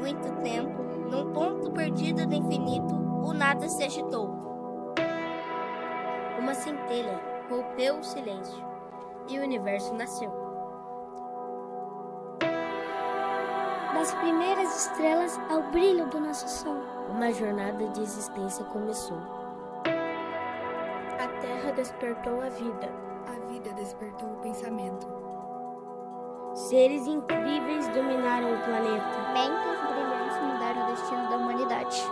muito tempo, num ponto perdido do infinito, o nada se agitou. Uma centelha rompeu o silêncio e o universo nasceu. Das primeiras estrelas ao brilho do nosso sol, Uma jornada de existência começou. A terra despertou a vida. A vida despertou o pensamento. Seres incríveis dominaram o planeta. mentes brilhantes mudaram o destino da humanidade.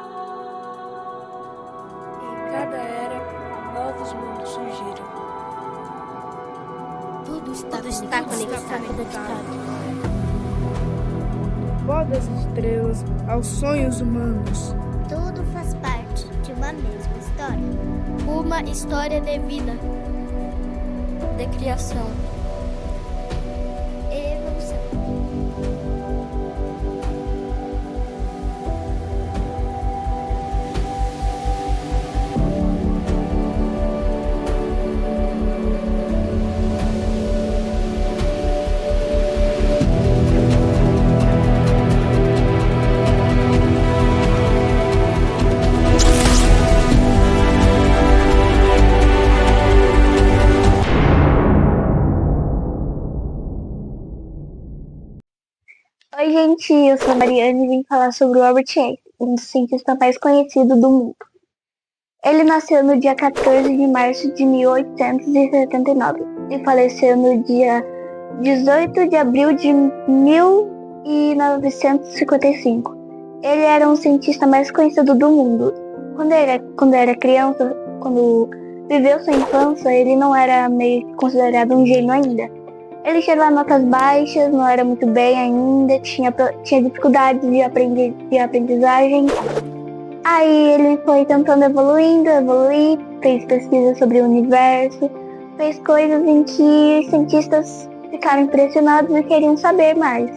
Em cada era, novos mundos surgiram. Tudo está conectado. Pó das estrelas aos sonhos humanos. Tudo faz parte de uma mesma história. Uma história de vida, de criação. Evolução. Oi, gente, eu sou a Mariane e vim falar sobre o Albert Einstein, um dos cientistas mais conhecidos do mundo. Ele nasceu no dia 14 de março de 1879 e faleceu no dia 18 de abril de 1955. Ele era um cientista mais conhecido do mundo. Quando era criança, quando viveu sua infância, ele não era meio que considerado um gênio ainda. Ele chegou a notas baixas, não era muito bem ainda, tinha dificuldades de aprendizagem. Aí ele foi tentando evoluir, fez pesquisas sobre o universo, fez coisas em que os cientistas ficaram impressionados e queriam saber mais.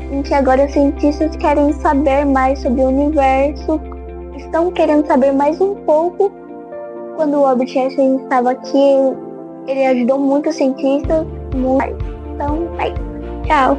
Em que agora os cientistas querem saber mais sobre o universo, estão querendo saber mais um pouco. Quando o Albert Einstein estava aqui, ele ajudou muitos cientistas, muito. Então, tchau!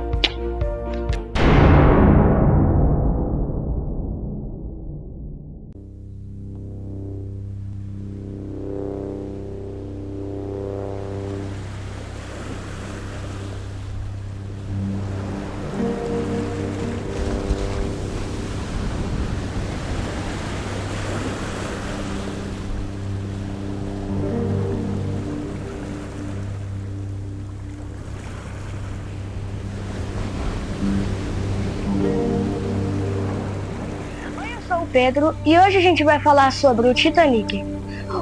Eu sou o Pedro e hoje a gente vai falar sobre o Titanic.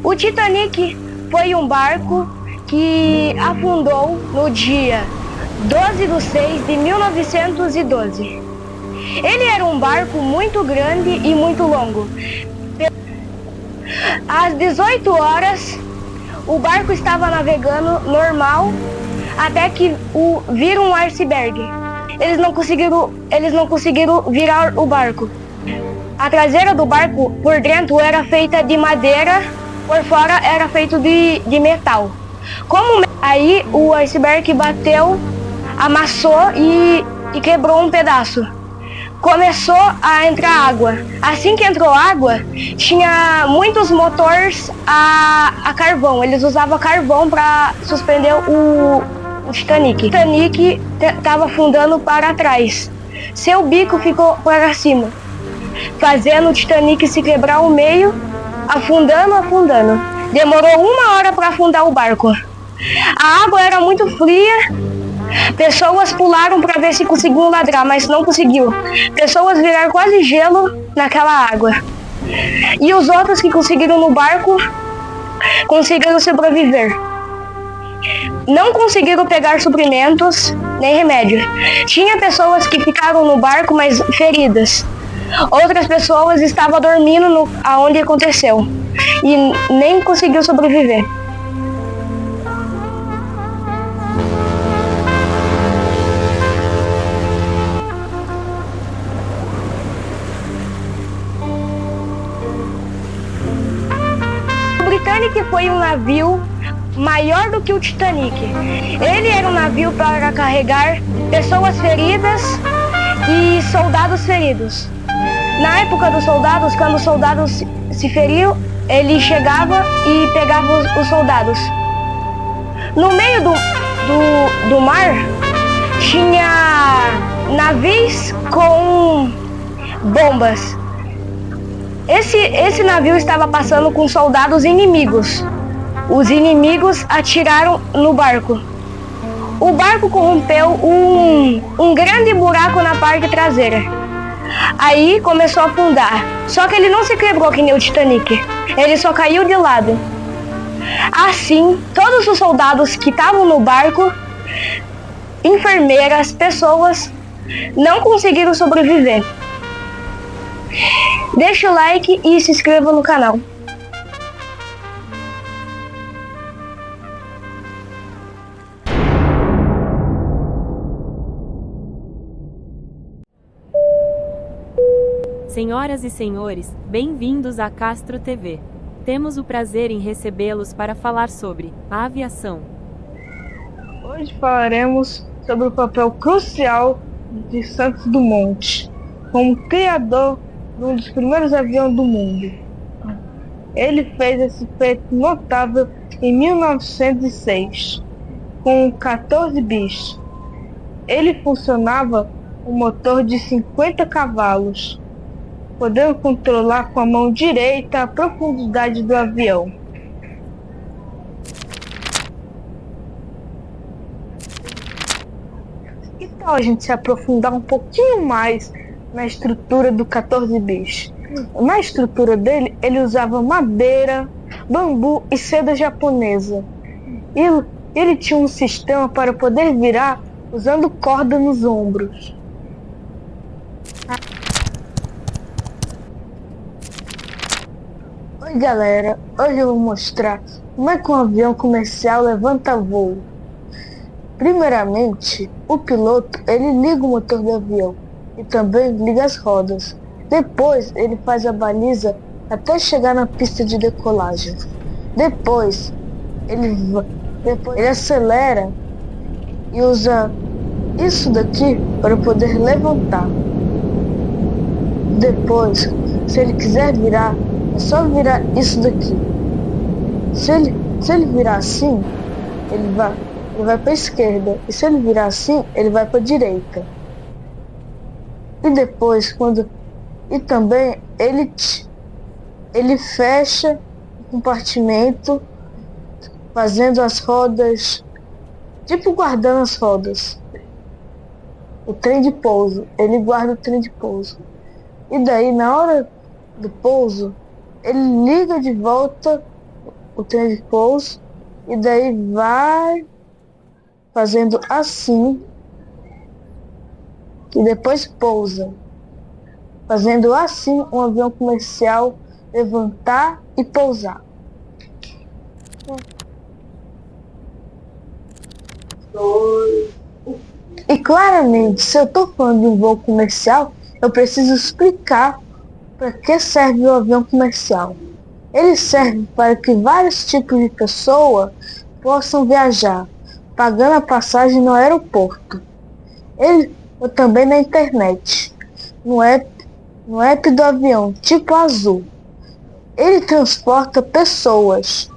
O Titanic foi um barco que afundou no dia 12 de 6 de 1912. Ele era um barco muito grande e muito longo. Às 18 horas, o barco estava navegando normal até que viram um iceberg. Eles não conseguiram virar o barco. A traseira do barco, por dentro, era feita de madeira, por fora era feito de metal. Aí o iceberg bateu, amassou e quebrou um pedaço. Começou a entrar água. Assim que entrou água, tinha muitos motores a carvão. Eles usavam carvão para suspender o Titanic. O Titanic estava afundando para trás. Seu bico ficou para cima, fazendo o Titanic se quebrar ao meio, afundando. Demorou 1 hora para afundar o barco. A água era muito fria. Pessoas pularam para ver se conseguiam ladrar, mas não conseguiu. Pessoas viraram quase gelo naquela água. E os outros que conseguiram no barco conseguiram sobreviver. Não conseguiram pegar suprimentos nem remédio. Tinha pessoas que ficaram no barco, mas feridas. Outras pessoas estavam dormindo aonde aconteceu e nem conseguiu sobreviver. Titanic foi um navio maior do que o Titanic. Ele era um navio para carregar pessoas feridas e soldados feridos. Na época dos soldados, quando os soldados se feriam, ele chegava e pegava os soldados. No meio do mar, tinha navios com bombas. Esse navio estava passando com soldados inimigos. Os inimigos atiraram no barco. O barco corrompeu um grande buraco na parte traseira. Aí começou a afundar. Só que ele não se quebrou que nem o Titanic. Ele só caiu de lado. Assim, todos os soldados que estavam no barco, enfermeiras, pessoas, não conseguiram sobreviver. Deixa o like e se inscreva no canal. Senhoras e senhores, bem-vindos à Castro TV. Temos o prazer em recebê-los para falar sobre a aviação. Hoje falaremos sobre o papel crucial de Santos Dumont como criador de um dos primeiros aviões do mundo. Ele fez esse feito notável em 1906, com 14 bis. Ele funcionava um motor de 50 cavalos, podendo controlar com a mão direita a profundidade do avião. Que tal a gente se aprofundar um pouquinho mais na estrutura do 14 bis? Na estrutura dele, ele usava madeira, bambu e seda japonesa. E ele tinha um sistema para poder virar usando corda nos ombros. Oi galera, hoje eu vou mostrar como é que um avião comercial levanta voo. Primeiramente, o piloto ele liga o motor do avião e também liga as rodas. Depois ele faz a baliza até chegar na pista de decolagem. Depois ele acelera e usa isso daqui para poder levantar. Depois, se ele quiser virar, é só virar isso daqui. Se ele virar assim, ele vai para a esquerda. E se ele virar assim, ele vai para a direita. E depois, e também ele fecha o compartimento, fazendo as rodas, tipo guardando as rodas. O trem de pouso, ele guarda o trem de pouso. E daí, na hora do pouso, ele liga de volta o trem de pouso e daí vai fazendo assim e depois pousa, fazendo assim um avião comercial levantar e pousar. E claramente, se eu estou falando de um voo comercial, eu preciso explicar para que serve o avião comercial. Ele serve para que vários tipos de pessoas possam viajar, pagando a passagem no aeroporto. Ou também na internet, no app do avião, tipo Azul. Ele transporta pessoas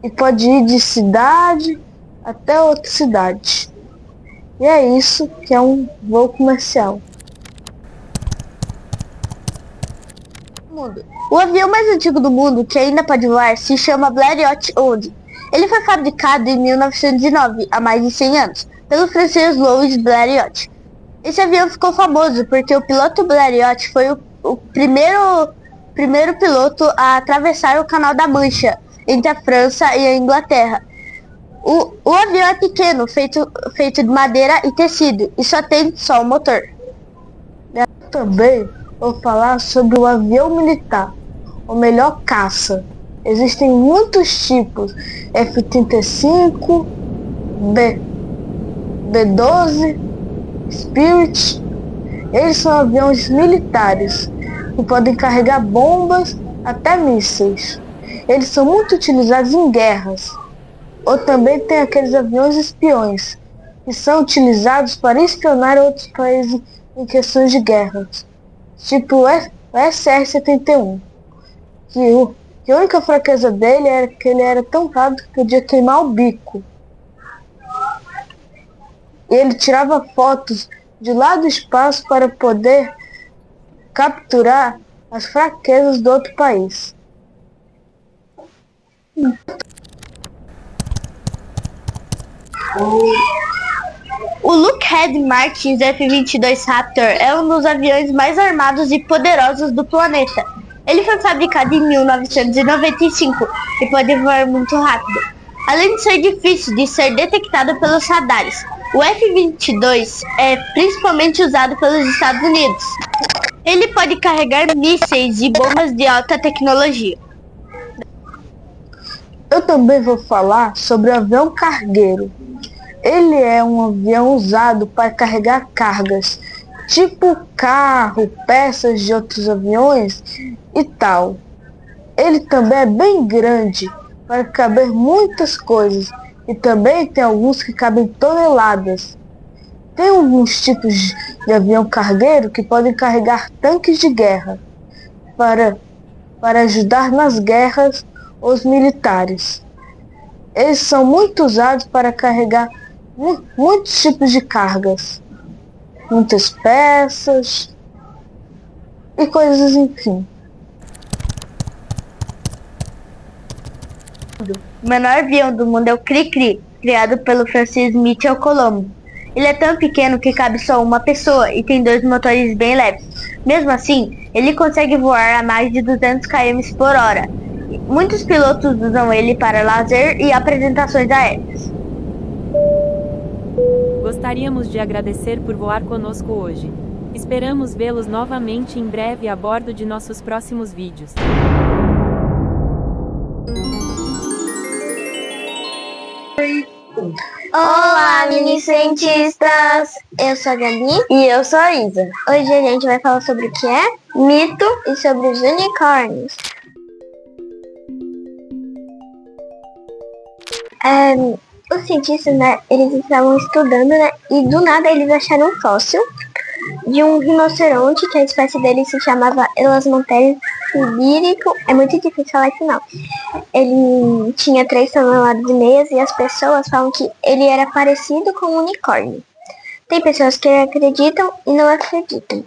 e pode ir de cidade até outra cidade. E é isso que é um voo comercial. O avião mais antigo do mundo que ainda pode voar se chama Blériot 11. Ele foi fabricado em 1909, há mais de 100 anos, pelo francês Louis Blériot. Esse avião ficou famoso porque o piloto Blériot foi o primeiro piloto a atravessar o Canal da Mancha, entre a França e a Inglaterra. O avião é pequeno, feito de madeira e tecido, e só tem o motor. Também vou falar sobre o avião militar, o melhor caça. Existem muitos tipos, F-35, B-12, Spirit. Eles são aviões militares que podem carregar bombas até mísseis. Eles são muito utilizados em guerras. Ou também tem aqueles aviões espiões, que são utilizados para espionar outros países em questões de guerra. Tipo o SR-71, que a única fraqueza dele era que ele era tão rápido que podia queimar o bico. E ele tirava fotos de lá do espaço para poder capturar as fraquezas do outro país. O Lockheed Martin F-22 Raptor é um dos aviões mais armados e poderosos do planeta. Ele foi fabricado em 1995 e pode voar muito rápido. Além de ser difícil de ser detectado pelos radares, o F-22 é principalmente usado pelos Estados Unidos. Ele pode carregar mísseis e bombas de alta tecnologia. Eu também vou falar sobre o avião cargueiro. Ele é um avião usado para carregar cargas, tipo carro, peças de outros aviões e tal. Ele também é bem grande, para caber muitas coisas, e também tem alguns que cabem toneladas. Tem alguns tipos de avião cargueiro que podem carregar tanques de guerra, para ajudar nas guerras os militares. Eles são muito usados para carregar muitos tipos de cargas, muitas peças e coisas, enfim. O menor avião do mundo é o Cri-Cri, criado pelo Francis Mitchell Colombo. Ele é tão pequeno que cabe só uma pessoa e tem 2 motores bem leves. Mesmo assim, ele consegue voar a mais de 200 km por hora. Muitos pilotos usam ele para lazer e apresentações aéreas. Gostaríamos de agradecer por voar conosco hoje. Esperamos vê-los novamente em breve a bordo de nossos próximos vídeos. Olá, mini cientistas! Eu sou a Gabi E eu sou a Isa. Hoje a gente vai falar sobre o que é mito e sobre os unicórnios. Os cientistas, né, eles estavam estudando, né, e do nada eles acharam um fóssil de um rinoceronte, que a espécie dele se chamava Elasmotherium sibírico. É muito difícil falar isso não. Ele tinha 3,5 toneladas e as pessoas falam que ele era parecido com um unicórnio. Tem pessoas que acreditam e não acreditam.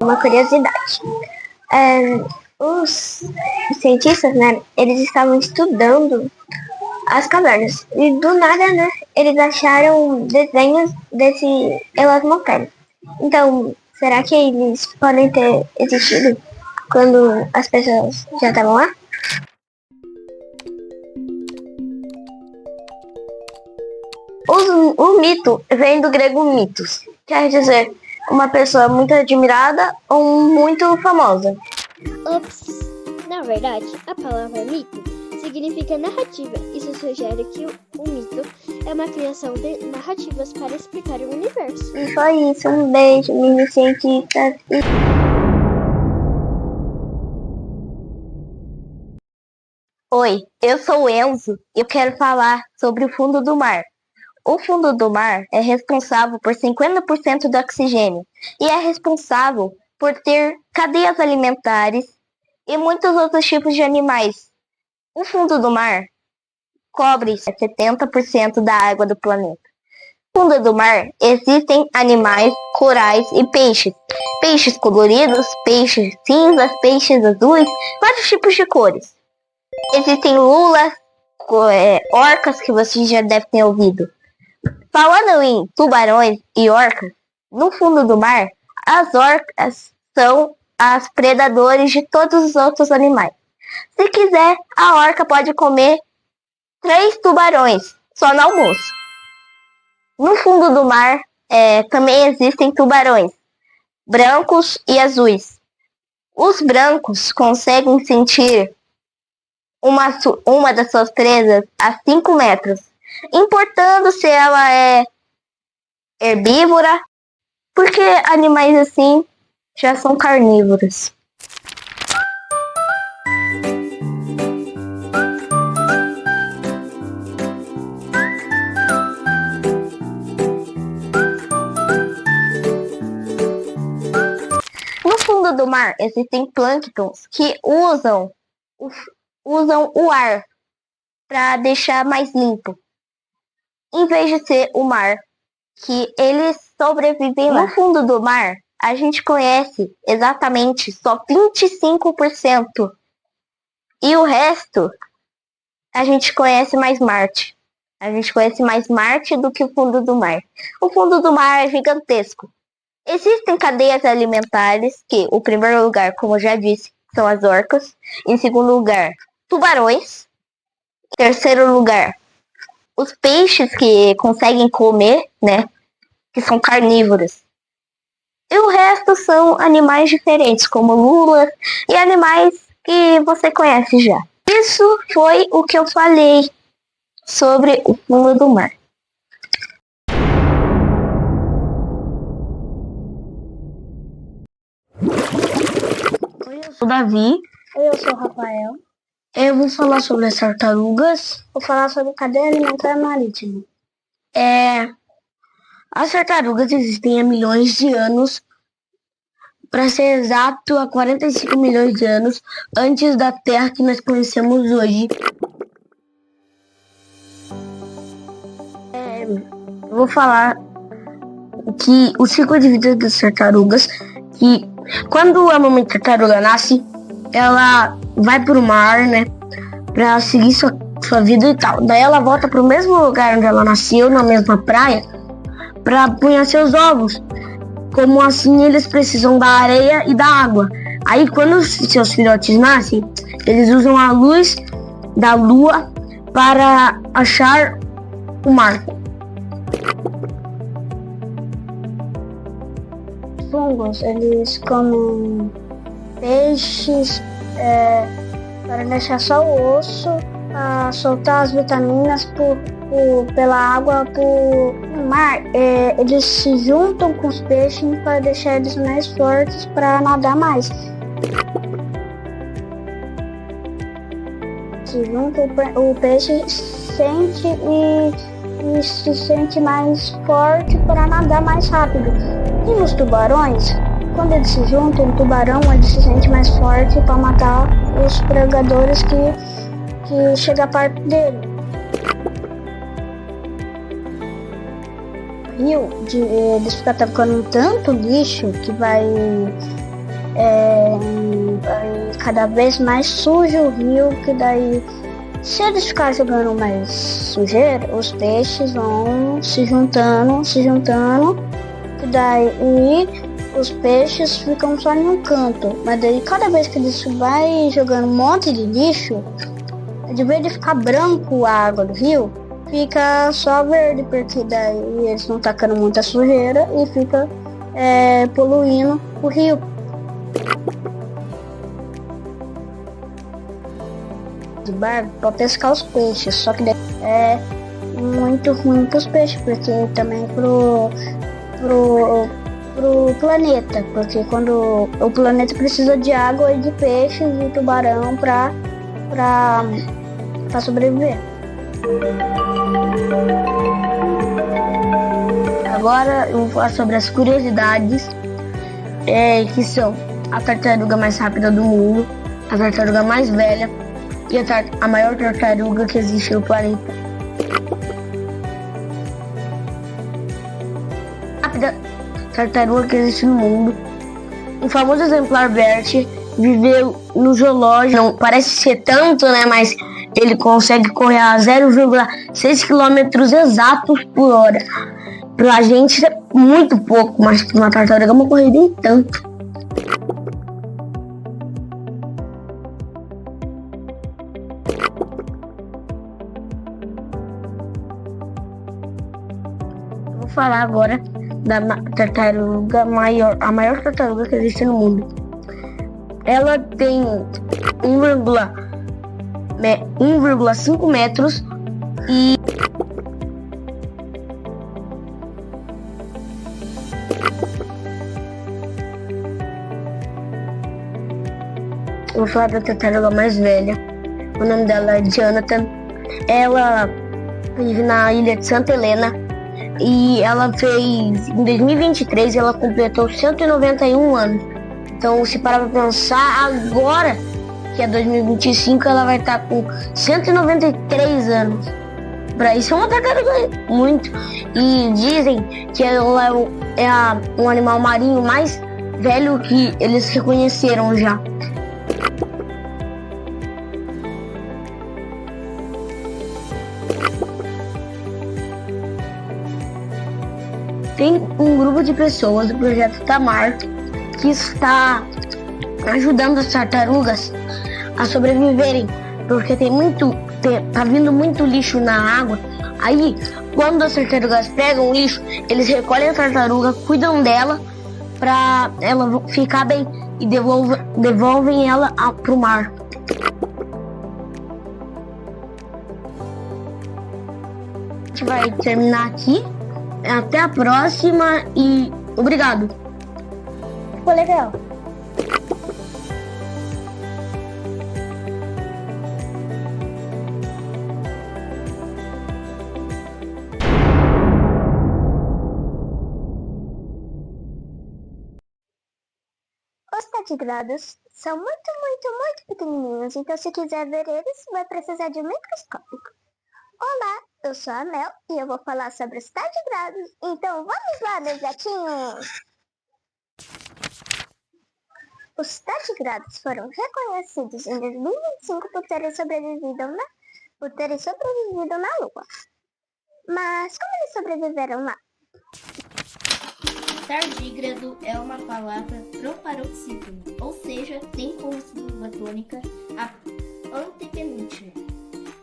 Uma curiosidade. Os cientistas, né, eles estavam estudando as cavernas e do nada, né, eles acharam desenhos desse Elasmotherium. Então, será que eles podem ter existido quando as pessoas já estavam lá? O mito vem do grego mitos, quer dizer uma pessoa muito admirada ou muito famosa. Ops! Na verdade, a palavra mito significa narrativa. Isso sugere que o mito é uma criação de narrativas para explicar o universo. E foi isso. Um beijo, mini cientistas. Oi, eu sou o Enzo e eu quero falar sobre o fundo do mar. O fundo do mar é responsável por 50% do oxigênio e é responsável por ter cadeias alimentares e muitos outros tipos de animais. O fundo do mar cobre 70% da água do planeta. No fundo do mar existem animais, corais e peixes. Peixes coloridos, peixes cinzas, peixes azuis, vários tipos de cores. Existem lulas, orcas, que você já deve ter ouvido. Falando em tubarões e orcas, no fundo do mar, as orcas são as predadores de todos os outros animais. Se quiser, a orca pode comer 3 tubarões, só no almoço. No fundo do mar, também existem tubarões, brancos e azuis. Os brancos conseguem sentir uma das suas presas a 5 metros, importando se ela é herbívora, porque animais assim já são carnívoras. No fundo do mar existem plânctons que usam o ar para deixar mais limpo, em vez de ser o mar, que eles sobrevivem lá. No fundo do mar, a gente conhece exatamente só 25%. E o resto, a gente conhece mais Marte. A gente conhece mais Marte do que o fundo do mar. O fundo do mar é gigantesco. Existem cadeias alimentares que, o primeiro lugar, como eu já disse, são as orcas. Em segundo lugar, tubarões. Em terceiro lugar, os peixes que conseguem comer, né? Que são carnívoros. E o resto são animais diferentes, como lulas e animais que você conhece já. Isso foi o que eu falei sobre o fundo do mar. Oi, eu sou o Davi. Eu sou o Rafael. Eu vou falar sobre as tartarugas. Vou falar sobre cadeia alimentar marítima. As tartarugas existem há milhões de anos, para ser exato, há 45 milhões de anos antes da Terra que nós conhecemos hoje. Vou falar que o ciclo de vida das tartarugas, que quando a mamãe tartaruga nasce, ela vai pro mar, né, para seguir sua vida e tal. Daí ela volta pro mesmo lugar onde ela nasceu, na mesma praia, para punhar seus ovos. Como assim eles precisam da areia e da água. Aí quando seus filhotes nascem, eles usam a luz da lua para achar o mar. Fungos, eles comem peixes para deixar só o osso, para soltar as vitaminas pela água no mar. Eles se juntam com os peixes para deixar eles mais fortes para nadar mais. Se juntam, o peixe sente e se sente mais forte para nadar mais rápido. E nos tubarões, quando eles se juntam, o tubarão ele se sente mais forte para matar os predadores que chegam perto dele. Rio, eles ficam tacando tanto lixo que vai cada vez mais sujo o rio, que daí, se eles ficarem jogando mais sujeira, os peixes vão se juntando, que daí os peixes ficam só em um canto. Mas daí cada vez que eles vai jogando um monte de lixo, de vez de ficar branco a água do rio, fica só verde, porque daí eles estão tacando muita sujeira e fica poluindo o rio. De barco para pescar os peixes, só que daí é muito ruim para os peixes, porque também pro planeta, porque quando o planeta precisa de água e de peixes e tubarão para sobreviver. Agora eu vou falar sobre as curiosidades, que são a tartaruga mais rápida do mundo, a tartaruga mais velha e a maior tartaruga que existe no planeta. Rápida tartaruga que existe no mundo. O famoso exemplar Bert viveu no zoológico. Não parece ser tanto, né? Mas ele consegue correr a 0,6 km exatos por hora. Pra gente é muito pouco, mas pra uma tartaruga é uma corrida em tanto. Vou falar agora da tartaruga maior, a maior tartaruga que existe no mundo. Ela tem 1,5 metros e vou falar da tartaruga mais velha. O nome dela é Jonathan. Ela vive na ilha de Santa Helena. E ela fez, em 2023, ela completou 191 anos. Então, se parar pra pensar, agora, que é 2025, ela vai estar com 193 anos. Pra isso é uma tartaruga muito. E dizem que ela é um animal marinho mais velho que eles reconheceram já. Tem um grupo de pessoas do projeto Tamar que está ajudando as tartarugas a sobreviverem, porque tá vindo muito lixo na água. Aí, quando as tartarugas pegam o lixo, eles recolhem a tartaruga, cuidam dela para ela ficar bem e devolvem ela pro mar. A gente vai terminar aqui. Até a próxima e obrigado. Ficou legal. Os tardigrados são muito pequenininhos, então se quiser ver eles, vai precisar de um microscópio. Olá, eu sou a Mel e eu vou falar sobre os tardigrados. Então vamos lá, meus gatinhos! Os tardigrados foram reconhecidos em 2025 por terem sobrevivido na Lua. Mas como eles sobreviveram lá? Tardígrado é uma palavra proparoxítona, ou seja, tem como sílaba tônica a antepenúltima.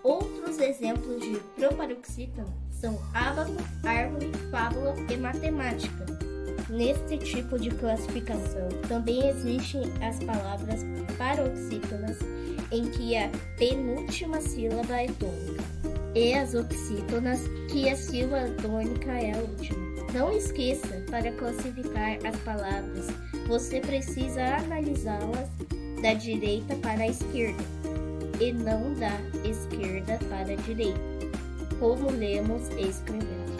Outros exemplos de proparoxítona são ábaco, árvore, fábula e matemática. Neste tipo de classificação, também existem as palavras paroxítonas, em que a penúltima sílaba é tônica, e as oxítonas, que a sílaba tônica é a última. Não esqueça, para classificar as palavras, você precisa analisá-las da direita para a esquerda, e não da esquerda para a direita, como lemos e escrevemos.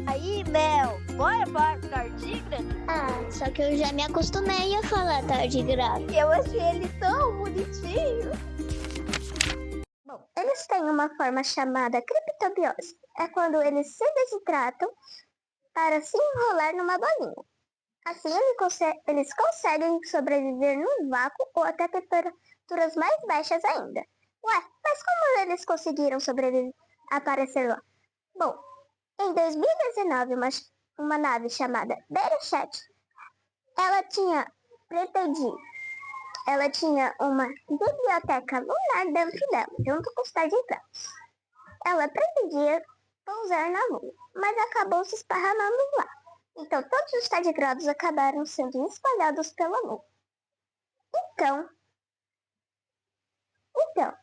Aí, Mel, bora para tardígrado? Ah, só que eu já me acostumei a falar tardigrado. Eu achei ele tão bonitinho. Bom, eles têm uma forma chamada criptobiose. É quando eles se desidratam para se enrolar numa bolinha. Assim, eles conseguem sobreviver no vácuo ou até temperaturas mais baixas ainda. Ué, mas como eles conseguiram aparecer lá? Bom, em 2019, uma nave chamada Bereshit, ela tinha uma biblioteca lunar dentro dela, junto com os tardigrados. Ela pretendia pousar na Lua, mas acabou se esparramando lá. Então, todos os tardigrados acabaram sendo espalhados pela Lua. Então,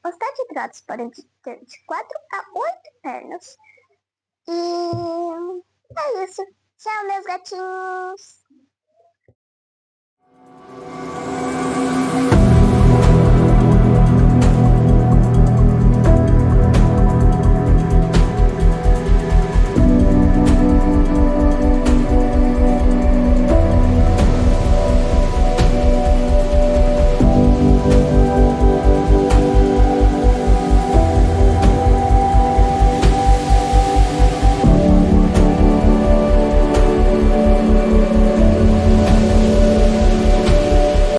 os tardigrados podem ter de 4 a 8 pernas. E é isso. Tchau, meus gatinhos!